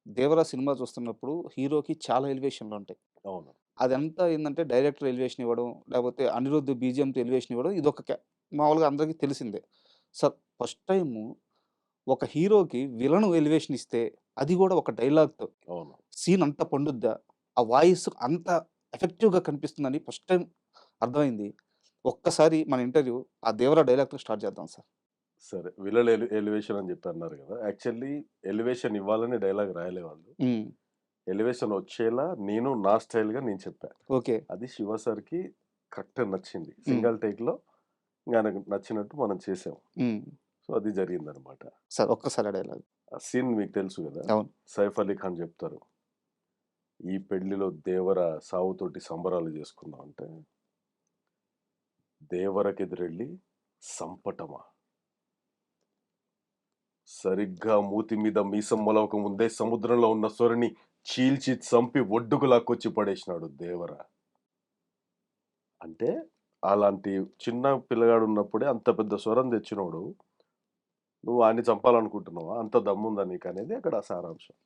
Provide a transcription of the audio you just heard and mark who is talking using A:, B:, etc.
A: 'Devara' cinema చూస్తున్నప్పుడు హీరోకి చాలా ఎలివేషన్‌లుంటాయి.
B: అవును.
A: అదంతా ఏందంటే డైరెక్టర్ ఎలివేషన్ ఇవ్వడం, లేపోతే అనిరుద్ బీజీఎంతో ఎలివేషన్ ఇవ్వడం ఇదొక మామూలుగా అందరికీ తెలిసిందే. ఫస్ట్ టైము ఒక హీరోకి విలను ఎలివేషన్ ఇస్తే, అది గూడా ఒక డైలాగ్‌తో
B: అవును.
A: సీన్ అంత పండుద్దా? ఆ వాయిస్ అంత ఎఫెక్టివ్‌గా కనిపిస్తుందని ఫస్ట్ టైమ్ అర్థమైంది. ఒక్కసారి మన ఇంటర్వ్యూ ఆ 'దేవరా' డైలాగ్‌తో స్టార్ట్ చేద్దాం సార్.
B: సరే. విలన్ ఎలివేషన్ అని జెప్పి అన్నారు గదా! యాక్చువల్లీ ఎలివేషన్ ఇవ్వాలని డైలాగ్ రాయలే వాళ్ళు.
A: హ్మ్.
B: ఎలివేషన్ వచ్చేలా నా స్టైల్‌గా నేను చెప్పా.
A: ఓకే.
B: అది శివ సార్‌కి కరెక్ట్‌గా నచ్చింది.
A: హ్మ్.
B: సింగిల్ టేక్‌లో ఆయనకు నచ్చినట్టు మనం చేసాం.
A: హ్మ్.
B: సో, అది జరిగిందనమాట.
A: సార్ ఒక్కసారి ఆ డైలాగ్.
B: ఆ సీన్ మీకు తెలుసు గదా!
A: అవును.
B: సైఫ్ అలీ ఖాన్ జెప్తారు. "ఈ పెళ్లిలో దేవర సావుతోటి సంబరాలు జేసుకుందాం" అంటే, "దేవరకెదురెళ్లి సంపటమా? సరిగ్గా మూతి మీద మీసం మొలవక ముందే సముద్రంలో ఉన్న సొరని చీల్చి చంపి ఒడ్డుకు లాక్కొచ్చి పడేసినాడు దేవర." అంటే అలాంటి చిన్న పిల్లగాడున్నప్పుడే అంత పెద్ద సొరం తెచ్చినోడు, నువ్వు వాడిని చంపాలనుకుంటున్నావా? అంత దమ్ముందా నీకనేది అక్కడ సారాంశం.